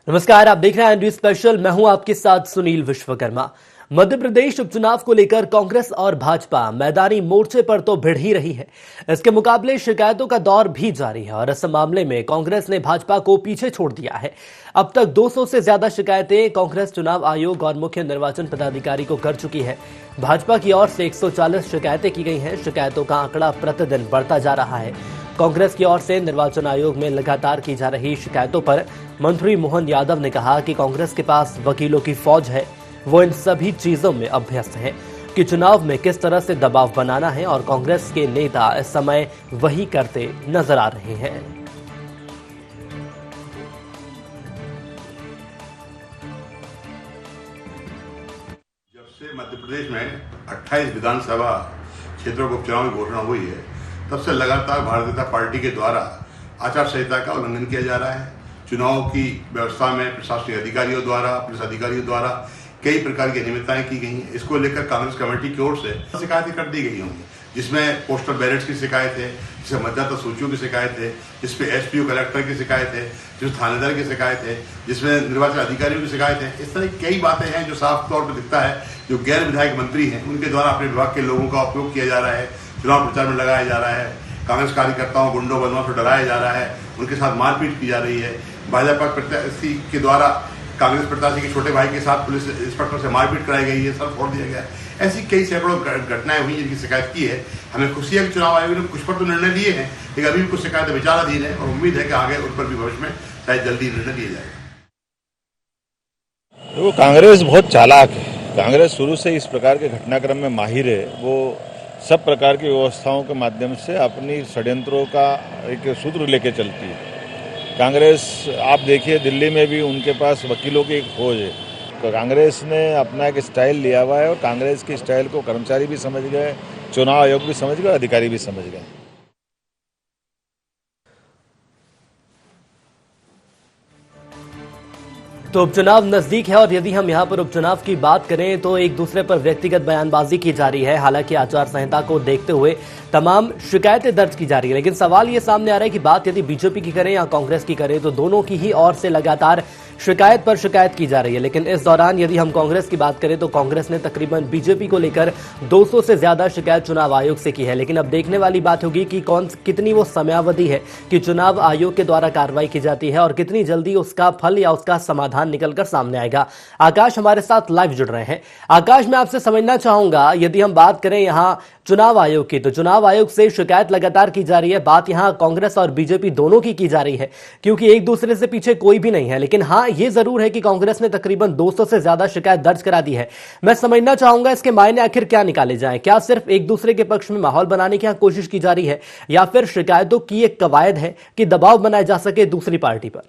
नमस्कार, आप देख रहे हैं एनडी स्पेशल। मैं हूं आपके साथ सुनील विश्वकर्मा। मध्य प्रदेश उपचुनाव को लेकर कांग्रेस और भाजपा मैदानी मोर्चे पर तो भिड़ ही रही है। इसके मुकाबले शिकायतों का दौर भी जारी है और इस मामले में कांग्रेस ने भाजपा को पीछे छोड़ दिया है। अब तक 200 से ज्यादा शिकायतें कांग्रेस चुनाव आयोग और मुख्य निर्वाचन पदाधिकारी को कर चुकी है। भाजपा की ओर से 140 शिकायतें की गई हैं। शिकायतों का आंकड़ा प्रतिदिन बढ़ता जा रहा है। कांग्रेस की ओर से निर्वाचन आयोग में लगातार की जा रही शिकायतों पर मंत्री मोहन यादव ने कहा कि कांग्रेस के पास वकीलों की फौज है। वो इन सभी चीजों में अभ्यस्त हैं कि चुनाव में किस तरह से दबाव बनाना है और कांग्रेस के नेता इस समय वही करते नजर आ रहे हैं। जब से मध्य प्रदेश में 28 विधानसभा क्षेत्रों के उपचुनाव की घोषणा हुई है, तब से लगातार भारतीय जनता पार्टी के द्वारा आचार संहिता का उल्लंघन किया जा रहा है। चुनाव की व्यवस्था में प्रशासनिक अधिकारियों द्वारा, पुलिस अधिकारियों द्वारा कई प्रकार की अनियमितताएं की गई हैं। इसको लेकर कांग्रेस कमेटी की ओर से शिकायतें कर दी गई होंगी, जिसमें पोस्टल बैलेट्स की शिकायत है, जिसमें मतदाता सूचियों की शिकायत है, जिसमें एसपीओ कलेक्टर की शिकायत है, जिसमें थानेदार की शिकायत है, जिसमें निर्वाचन अधिकारियों की शिकायत है। इस तरह की कई बातें हैं जो साफ तौर पर दिखता है जो गैर विधायक मंत्री हैं उनके द्वारा अपने विभाग के लोगों का उपयोग किया जा रहा है, चुनाव प्रचार में लगाया जा रहा है। कांग्रेस कार्यकर्ताओं, गुंडों, बदमाशों को डराया जा रहा है, उनके साथ मारपीट की जा रही है। भाजपा प्रत्याशी के द्वारा कांग्रेस प्रत्याशी के छोटे भाई के साथ पुलिस इंस्पेक्टर से मारपीट कराई गई है, सर फोड़ दिया गया है। ऐसी कई सैकड़ों घटनाएं हुई जिनकी शिकायत की है। हमें खुशी है कि चुनाव आयोग ने कुछ पर तो निर्णय लिए हैं, लेकिन अभी भी कुछ शिकायतें विचाराधीन है और उम्मीद है कि आगे उन पर भी भविष्य में शायद जल्दी निर्णय लिया जाएगा। वो कांग्रेस बहुत चालाक है। कांग्रेस शुरू से इस प्रकार के घटनाक्रम में माहिर है। वो सब प्रकार की व्यवस्थाओं के माध्यम से अपनी षड्यंत्रों का एक सूत्र लेके चलती है। कांग्रेस आप देखिए, दिल्ली में भी उनके पास वकीलों की एक फौज है। तो कांग्रेस ने अपना एक स्टाइल लिया हुआ है और कांग्रेस की स्टाइल को कर्मचारी भी समझ गए, चुनाव आयोग भी समझ गए, अधिकारी भी समझ गए। तो उपचुनाव नजदीक है और यदि हम यहां पर उपचुनाव की बात करें तो एक दूसरे पर व्यक्तिगत बयानबाजी की जा रही है। हालांकि आचार संहिता को देखते हुए तमाम शिकायतें दर्ज की जा रही है, लेकिन सवाल ये सामने आ रहा है कि बात यदि बीजेपी की करें या कांग्रेस की करें तो दोनों की ही ओर से लगातार शिकायत पर शिकायत की जा रही है। लेकिन इस दौरान यदि हम कांग्रेस की बात करें तो कांग्रेस ने तकरीबन बीजेपी को लेकर 200 से ज्यादा शिकायत चुनाव आयोग से की है। लेकिन अब देखने वाली बात होगी कि कितनी वो समयावधि है कि चुनाव आयोग के द्वारा कार्रवाई की जाती है और कितनी जल्दी उसका फल या उसका समाधान निकलकर सामने आएगा। आकाश हमारे साथ लाइव जुड़ रहे हैं। आकाश, मैं आपसे समझना चाहूंगा, यदि हम बात करें यहां चुनाव आयोग की, तो चुनाव आयोग से शिकायत लगातार की जा रही है। बात यहां कांग्रेस और बीजेपी दोनों की जा रही है, क्योंकि एक दूसरे से पीछे कोई भी नहीं है। लेकिन हाँ, ये जरूर है कि कांग्रेस ने तकरीबन 200 से ज्यादा शिकायत दर्ज करा दी है। मैं समझना चाहूंगा इसके मायने आखिर क्या निकाले जाएं? क्या सिर्फ एक दूसरे के पक्ष में माहौल बनाने की यहां कोशिश की जा रही है या फिर शिकायतों की एक कवायद है कि दबाव बनाया जा सके दूसरी पार्टी पर?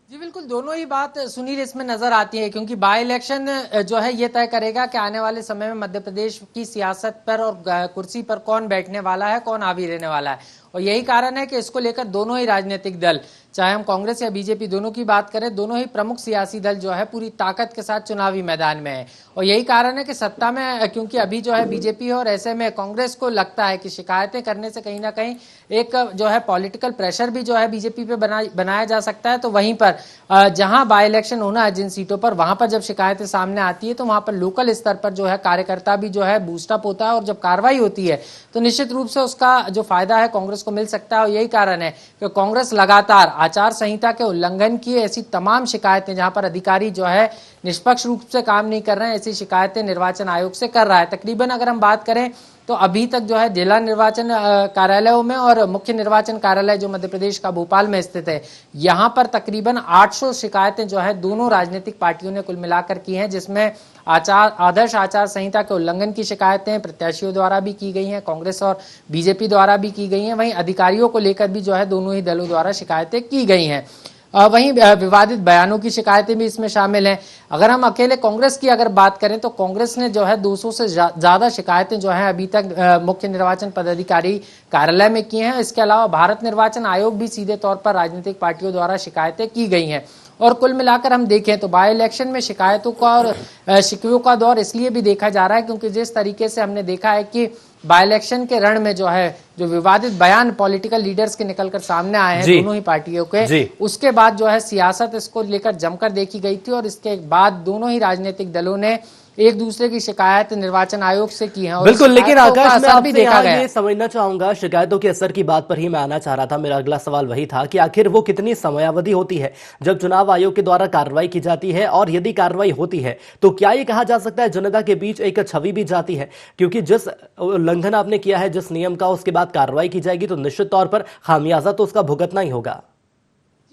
जी बिल्कुल, दोनों ही बात सुनील इसमें नजर आती है, क्योंकि बाई इलेक्शन जो है ये तय करेगा कि आने वाले समय में मध्य प्रदेश की सियासत पर और कुर्सी पर कौन बैठने वाला है, कौन हावी रहने वाला है। और यही कारण है कि इसको लेकर दोनों ही राजनीतिक दल, चाहे हम कांग्रेस या बीजेपी दोनों की बात करें, दोनों ही प्रमुख सियासी दल जो है पूरी ताकत के साथ चुनावी मैदान में है। और यही कारण है कि सत्ता में क्योंकि अभी जो है बीजेपी है और ऐसे में कांग्रेस को लगता है कि शिकायतें करने से कहीं ना कहीं एक जो है पॉलिटिकल प्रेशर भी जो है बीजेपी पे बनाया जा सकता है। तो वहीं पर जहां बाई इलेक्शन होना है जिन सीटों पर, वहां पर जब शिकायतें सामने आती है तो वहां पर लोकल स्तर पर जो है कार्यकर्ता भी जो है बूस्टअप होता है और जब कार्रवाई होती है तो निश्चित रूप से उसका जो फायदा है कांग्रेस को मिल सकता है। और यही कारण है कि कांग्रेस लगातार आचार संहिता के उल्लंघन की ऐसी तमाम शिकायतें, जहां पर अधिकारी जो है निष्पक्ष रूप से काम नहीं कर रहे हैं, ऐसी शिकायतें निर्वाचन आयोग से कर रहा है। तकरीबन अगर हम बात करें तो अभी तक जो है जिला निर्वाचन कार्यालयों में और मुख्य निर्वाचन कार्यालय जो मध्य प्रदेश का भोपाल में स्थित है, यहां पर तकरीबन 800 शिकायतें जो है दोनों राजनीतिक पार्टियों ने कुल मिलाकर की हैं, जिसमें आदर्श आचार संहिता के उल्लंघन की शिकायतें प्रत्याशियों द्वारा भी की गई हैं, कांग्रेस और बीजेपी द्वारा भी की गई हैं। वहीं अधिकारियों को लेकर भी जो है दोनों ही दलों द्वारा शिकायतें की गई हैं। वहीं विवादित बयानों की शिकायतें भी इसमें शामिल हैं। अगर हम अकेले कांग्रेस की अगर बात करें तो कांग्रेस ने जो है 200 से ज्यादा शिकायतें जो है अभी तक मुख्य निर्वाचन पदाधिकारी कार्यालय में की हैं। इसके अलावा भारत निर्वाचन आयोग भी सीधे तौर पर राजनीतिक पार्टियों द्वारा शिकायतें की गई हैं। और कुल मिलाकर हम देखें तो बाई इलेक्शन में शिकायतों का और शिकवों का दौर इसलिए भी देखा जा रहा है क्योंकि जिस तरीके से हमने देखा है कि बाई इलेक्शन के रण में जो है जो विवादित बयान पॉलिटिकल लीडर्स के निकलकर सामने आए हैं दोनों ही पार्टियों के, उसके बाद जो है सियासत इसको लेकर जमकर देखी गई थी और इसके बाद दोनों ही राजनीतिक दलों ने एक दूसरे की शिकायत निर्वाचन आयोग से की है। बिल्कुल, लेकिन आकाश मैं आपसे यहाँ ये समझना चाहूंगा, शिकायतों के असर की बात पर ही मैं आना चाह रहा था। मेरा अगला सवाल वही था कि आखिर वो कितनी समयावधि होती है जब चुनाव आयोग के द्वारा कार्रवाई की जाती है, और यदि कार्रवाई होती है तो क्या ये कहा जा सकता है जनता के बीच एक छवि भी जाती है? क्योंकि जिस उल्लंघन आपने किया है जिस नियम का, उसके बाद कार्रवाई की जाएगी तो निश्चित तौर पर खामियाजा तो उसका भुगतना ही होगा।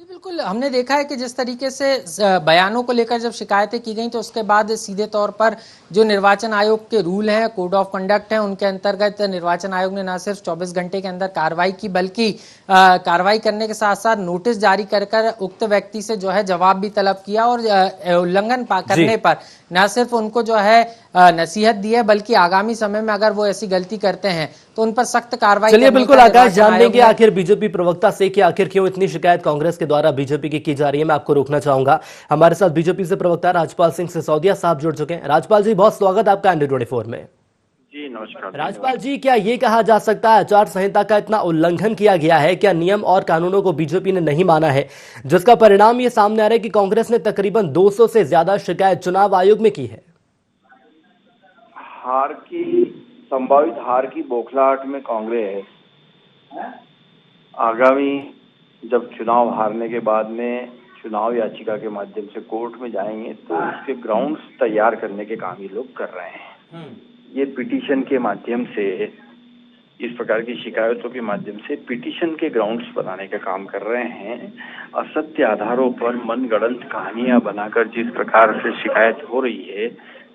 बिल्कुल, हमने देखा है कि जिस तरीके से बयानों को लेकर जब शिकायतें की गई तो उसके बाद सीधे तौर पर जो निर्वाचन आयोग के रूल हैं, कोड ऑफ कंडक्ट हैं, उनके अंतर्गत निर्वाचन आयोग ने न सिर्फ 24 घंटे के अंदर कार्रवाई की बल्कि कार्रवाई करने के साथ साथ नोटिस जारी कर उक्त व्यक्ति से जो है जवाब भी तलब किया और उल्लंघन करने पर न सिर्फ उनको जो है नसीहत दी है बल्कि आगामी समय में अगर वो ऐसी गलती करते हैं तो उन पर सख्त कार्रवाई। चलिए बिल्कुल आकाश, जान लेंगे आखिर बीजेपी प्रवक्ता से कि आखिर क्यों इतनी शिकायत कांग्रेस के द्वारा बीजेपी की जा रही है। मैं आपको रोकना चाहूंगा, हमारे साथ बीजेपी से प्रवक्ता राजपाल सिंह सिसोदिया साहब जुड़ चुके हैं। राजपाल जी, बहुत स्वागत आपका इंडिया 24 में। जी नमस्कार। राजपाल जी, क्या ये कहा जा सकता है आचार संहिता का इतना उल्लंघन किया गया है? क्या नियम और कानूनों को बीजेपी ने नहीं माना है, जिसका परिणाम ये सामने आ रहा है कि कांग्रेस ने तकरीबन 200 से ज्यादा शिकायत चुनाव आयोग में की है? संभावित हार की बौखलाहट में कांग्रेस आगामी जब चुनाव हारने के बाद में चुनाव याचिका के माध्यम से कोर्ट में जाएंगे तो उसके ग्राउंड्स तैयार करने के काम ये लोग कर रहे हैं। ये पिटीशन के माध्यम से, इस प्रकार की शिकायतों के माध्यम से पिटीशन के ग्राउंड्स बनाने का काम कर रहे हैं। असत्य आधारों पर मनगढ़ंत कहानियां बनाकर जिस प्रकार से शिकायत हो रही है,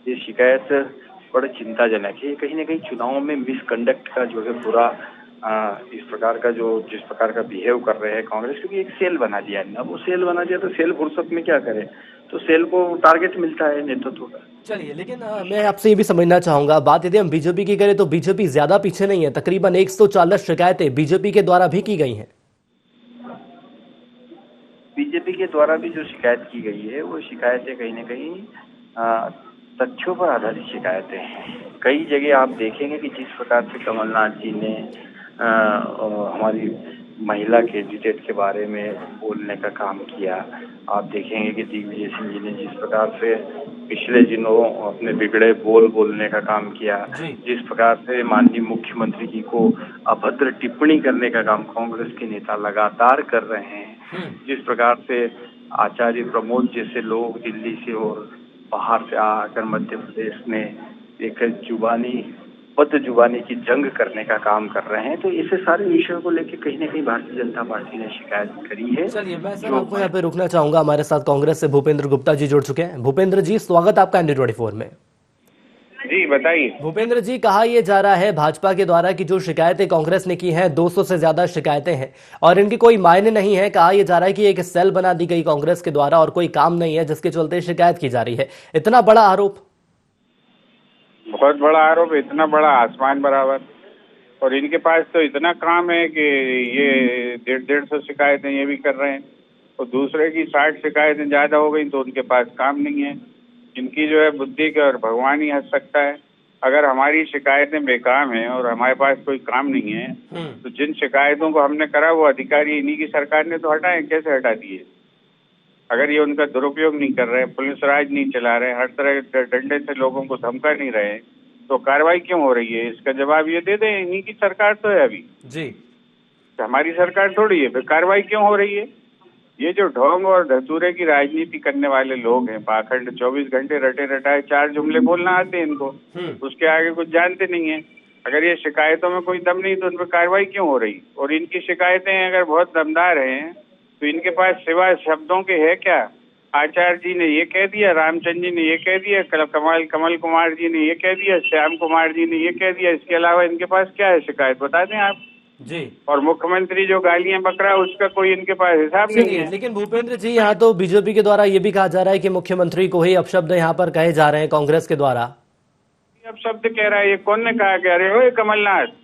ये शिकायत बड़ी चिंताजनक है। कहीं ना कहीं चुनाव में मिसकंडक्ट का जो है पूरा इस प्रकार का जिस प्रकार का बिहेव कर रहे हैं कांग्रेस, क्योंकि एक सेल बना दिया है। अब वो सेल बना दिया तो सेल फुर्सत में क्या करे, तो सेल को टारगेट मिलता है नेतृत्व का। चलिए, लेकिन मैं आपसे ये भी समझना चाहूंगा, बात यदि हम बीजेपी की करें तो बीजेपी ज्यादा पीछे नहीं है। तकरीबन 140 शिकायतें बीजेपी के द्वारा भी की गई हैं। बीजेपी के द्वारा भी जो शिकायत की गई है वो शिकायतें कहीं ना कहीं तथ्यों पर आधारित शिकायतें हैं। कई जगह आप देखेंगे कि जिस प्रकार से कमलनाथ जी ने हमारी महिला कैंडिडेट के बारे में बोलने का काम किया, आप देखेंगे कि दिग्विजय सिंह जी ने जिस प्रकार से पिछले दिनों अपने बिगड़े बोलने का काम किया, जिस प्रकार से माननीय मुख्यमंत्री जी को अभद्र टिप्पणी करने का काम कांग्रेस के नेता लगातार कर रहे हैं, जिस प्रकार से आचार्य प्रमोद जैसे लोग दिल्ली से और बाहर से आकर मध्य प्रदेश में एक बद जुबानी की जंग करने का काम कर रहे हैं, तो ऐसे सारे विषयों को लेकर कहीं ना कहीं भारतीय जनता पार्टी ने शिकायत करी है। चलिए, मैं सर आपको यहाँ पे रुकना चाहूंगा। हमारे साथ कांग्रेस से भूपेंद्र गुप्ता जी जुड़ चुके हैं। भूपेंद्र जी, स्वागत आपका इंडिया 24 में। जी बताइए। भूपेंद्र जी, कहा यह जा रहा है भाजपा के द्वारा कि जो शिकायतें कांग्रेस ने की हैं 200 से ज्यादा शिकायतें हैं और इनकी कोई मायने नहीं है। कहा यह जा रहा है कि एक सेल बना दी गई कांग्रेस के द्वारा और कोई काम नहीं है जिसके चलते शिकायत की जा रही है। इतना बड़ा आरोप? बहुत बड़ा आरोप, इतना बड़ा आसमान बराबर। और इनके पास तो इतना काम है कि ये 150 शिकायतें ये भी कर रहे हैं, और दूसरे की 60 शिकायतें ज्यादा हो गई तो उनके पास काम नहीं है। इनकी जो है बुद्धि के और भगवान ही हंस सकता है। अगर हमारी शिकायतें बेकाम हैं और हमारे पास कोई काम नहीं है तो जिन शिकायतों को हमने करा वो अधिकारी इन्हीं की सरकार ने तो हटाए, कैसे हटा दिए? अगर ये उनका दुरुपयोग नहीं कर रहे, पुलिस राज नहीं चला रहे, हर तरह के डंडे से लोगों को धमका नहीं रहे, तो कार्रवाई क्यों हो रही है? इसका जवाब ये दे दें, इन्हीं की सरकार तो है अभी जी, हमारी सरकार थोड़ी है। फिर कार्रवाई क्यों हो रही है? ये जो ढोंग और धतूरे की राजनीति करने वाले लोग हैं, पाखंड 24 घंटे रटे रटाए 4 जुमले बोलना आते हैं इनको, उसके आगे कुछ जानते नहीं है। अगर ये शिकायतों में कोई दम नहीं तो उन पर कार्रवाई क्यों हो रही? और इनकी शिकायतें अगर बहुत दमदार हैं तो इनके पास सिवा शब्दों के है क्या? आचार्य जी ने ये कह दिया, रामचंद्र जी ने ये कह दिया, कमल कुमार जी ने ये कह दिया, श्याम कुमार जी ने ये कह दिया, इसके अलावा इनके पास क्या है शिकायत? बता दें आप जी। और मुख्यमंत्री जो गालियां बक रहा है उसका कोई इनके पास हिसाब नहीं है। लेकिन भूपेंद्र जी, यहाँ तो बीजेपी के द्वारा ये भी कहा जा रहा है कि मुख्यमंत्री को ही अपशब्द यहाँ पर कहे जा रहे हैं कांग्रेस के द्वारा। अपशब्द कह रहा है, ये कौन ने कहा? कह रहे हो कमलनाथ?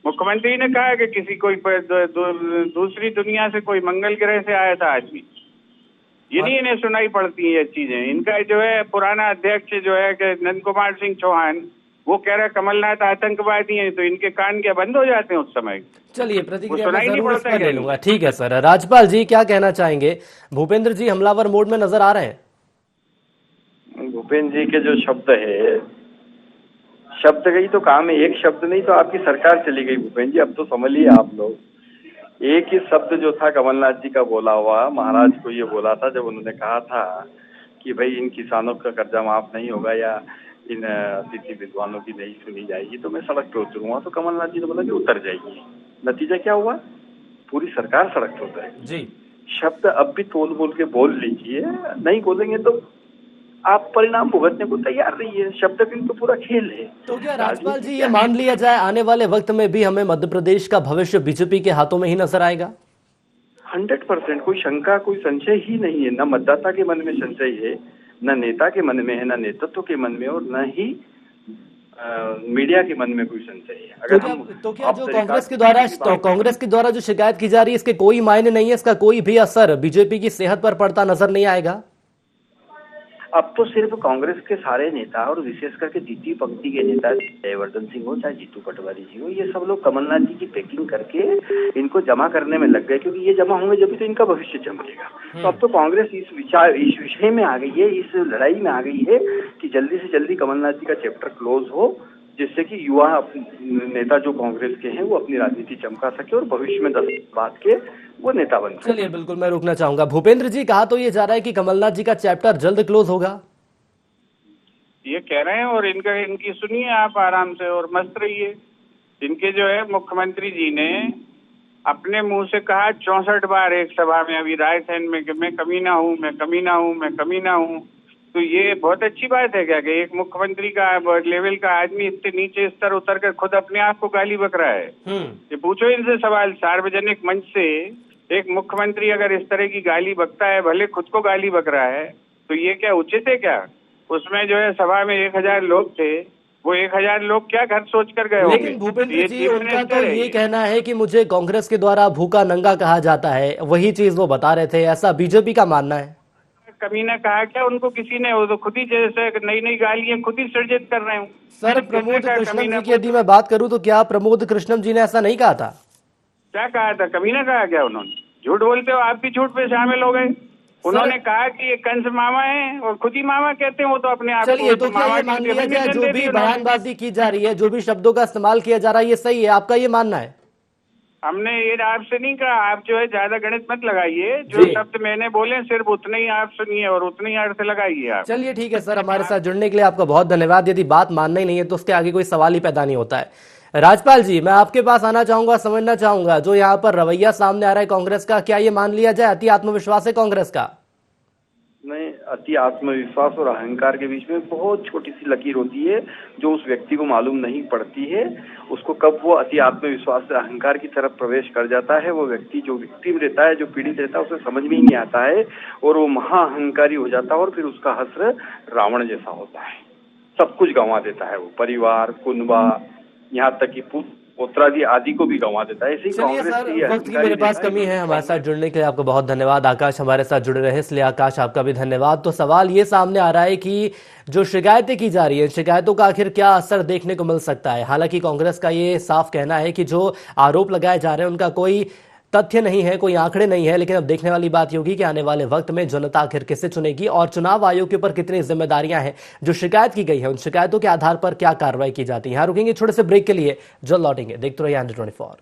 मुख्यमंत्री ने कहा कि किसी कोई दूसरी दुनिया से कोई मंगल ग्रह से आया था आदमी। इन्हें सुनाई पड़ती है ये चीजें। इनका जो है पुराना अध्यक्ष जो है कि नंद कुमार सिंह चौहान, वो कह रहे कमलनाथ आतंकवादी हैं, तो इनके कान क्या बंद हो जाते हैं उस समय? चलिए, वो प्रतिक्रिया सुनाई मैं नहीं जरूर इस पड़ता पर क्या ले लूंगा। ठीक है सर। राजपाल जी क्या कहना चाहेंगे? भूपेंद्र जी हमलावर मोड में नजर आ रहे हैं। भूपेंद्र जी के जो शब्द है, शब्द गई तो काम है, एक शब्द नहीं तो आपकी सरकार चली गई भूपेंद्र जी। अब तो समझिए आप लोग, एक ही शब्द जो था कमलनाथ जी का बोला हुआ, महाराज को ये बोला था जब उन्होंने कहा था कि भाई इन किसानों का कर्जा माफ नहीं होगा या इन अतिथि विद्वानों की नहीं सुनी जाएगी तो मैं सड़क पे उतरूंगा। तो कमलनाथ जी ने बोला कि उतर जाइए। नतीजा क्या हुआ? पूरी सरकार सड़क पे उतरेगी जी। शब्द अब भी तोल बोल के बोल लीजिए, नहीं बोलेंगे तो आप परिणाम भुगतने को तैयार नहीं है। शब्द की तो पूरा खेल है। तो क्या राजपाल जी ये मान लिया जाए आने वाले वक्त में भी हमें मध्य प्रदेश का भविष्य बीजेपी के हाथों में ही नजर आएगा? 100% कोई शंका कोई संशय ही नहीं है। न मतदाता के मन में संशय है, न नेता के मन में है, न नेतृत्व के मन में, और न ही मीडिया के मन में कोई संशय है। तो क्या जो कांग्रेस के द्वारा जो शिकायत की जा रही है इसके कोई मायने नहीं है, इसका कोई भी असर बीजेपी की सेहत पर पड़ता नजर नहीं आएगा? अब तो सिर्फ कांग्रेस के सारे नेता और विशेष करके द्वितीय पंक्ति के नेता, जयवर्धन सिंह हो चाहे जीतू पटवारी जी हो, ये सब लोग कमलनाथ जी की पैकिंग करके इनको जमा करने में लग गए, क्योंकि ये जमा होंगे जब भी तो इनका भविष्य चमकेगा। तो अब तो कांग्रेस इस विषय में आ गई है, इस लड़ाई में आ गई है कि जल्दी से जल्दी कमलनाथ जी का चैप्टर क्लोज हो, जिससे कि युवा नेता जो कांग्रेस के हैं वो अपनी राजनीति चमका सके और भविष्य में 10 बाद के वो नेता बन सके। चलिए, बिल्कुल मैं रुकना चाहूंगा। भूपेंद्र जी कहा तो ये जा रहा है कि कमलनाथ जी का चैप्टर जल्द क्लोज होगा, ये कह रहे हैं, और इनकी सुनिए आप आराम से और मस्त रहिए। इनके जो है मुख्यमंत्री जी ने अपने मुंह से कहा 64 बार एक सभा में अभी रायसेन में कि मैं कमीना हूँ, मैं कमीना हूँ, मैं कमीना हूँ। तो ये बहुत अच्छी बात है क्या कि एक मुख्यमंत्री का लेवल का आदमी इतने नीचे स्तर उतर कर खुद अपने आप को गाली बक रहा है? ये पूछो इनसे सवाल, सार्वजनिक मंच से एक मुख्यमंत्री अगर इस तरह की गाली बकता है, भले खुद को गाली बक रहा है, तो ये क्या उचित है क्या? उसमें जो है सभा में 1000 लोग थे, वो 1000 लोग क्या घर सोच कर गए? लेकिन भूपेंद्र जी उनका तो ये कहना है कि मुझे कांग्रेस के द्वारा भूखा नंगा कहा जाता है, वही चीज वो बता रहे थे, ऐसा बीजेपी का मानना है। कमीना कहा क्या उनको किसी ने? वो तो खुद ही जैसे नई नई गालियां खुद ही सृजित कर रहे हूँ। सर प्रमोद कृष्णम जी की यदि मैं बात करूं तो क्या प्रमोद कृष्णम जी ने ऐसा नहीं कहा था? क्या कहा था? कमीना कहा क्या उन्होंने? झूठ बोलते हो, आप भी झूठ पे शामिल हो गए। उन्होंने कहा कि ये कंस मामा है और खुद ही मामा कहते हैं वो तो अपने आप को। चलिए, तो क्या ये मान लिया जाए जो भी बयानबाजी की जा रही है, जो भी शब्दों का इस्तेमाल किया जा रहा है, ये सही है? आपका ये मानना है? हमने ये आपसे नहीं कहा, आप जो है ज्यादा गणित मत लगाइए, जो शब्द मैंने बोले सिर्फ उतने ही आप सुनिए और उतने ही अर्थ लगाइए आप। चलिए ठीक है सर, हमारे साथ जुड़ने के लिए आपका बहुत धन्यवाद। यदि बात मानना ही नहीं है तो उसके आगे कोई सवाल ही पैदा नहीं होता है। राजपाल जी, मैं आपके पास आना चाहूंगा, समझना चाहूंगा जो यहाँ पर रवैया सामने आ रहा है कांग्रेस का, क्या ये मान लिया जाए अति आत्मविश्वास है कांग्रेस का? नहीं, अति आत्मविश्वास और अहंकार के बीच में बहुत छोटी सी लकीर होती है जो उस व्यक्ति को मालूम नहीं पड़ती है। उसको कब वो अति आत्मविश्वास से अहंकार की तरफ प्रवेश कर जाता है, वो व्यक्ति जो विक्टिम रहता है, जो पीड़ित रहता है, उसे समझ में ही नहीं आता है और वो महा अहंकारी हो जाता है और फिर उसका हश्र रावण जैसा होता है। सब कुछ गंवा देता है वो, परिवार, कुनबा, यहाँ तक कि पुत्रादि आदि को भी गंवा देता है। चलिए सर, वक्त की मेरे पास कमी है। हमारे साथ जुड़ने के लिए आपको बहुत धन्यवाद। आकाश हमारे साथ जुड़े रहे, इसलिए आकाश आपका भी धन्यवाद। तो सवाल ये सामने आ रहा है कि जो शिकायतें की जा रही है, शिकायतों का आखिर क्या असर देखने को मिल सकता है? हालांकि कांग्रेस का ये साफ कहना है कि जो आरोप लगाए जा रहे हैं उनका कोई तथ्य नहीं है, कोई आंकड़े नहीं है, लेकिन अब देखने वाली बात होगी कि आने वाले वक्त में जनता आखिर किसे चुनेगी और चुनाव आयोग के ऊपर कितनी जिम्मेदारियां हैं। जो शिकायत की गई है उन शिकायतों के आधार पर क्या कार्रवाई की जाती है। यहां रुकेंगे छोटे से ब्रेक के लिए, जल्द लौटेंगे। देखते रहिए Under 24।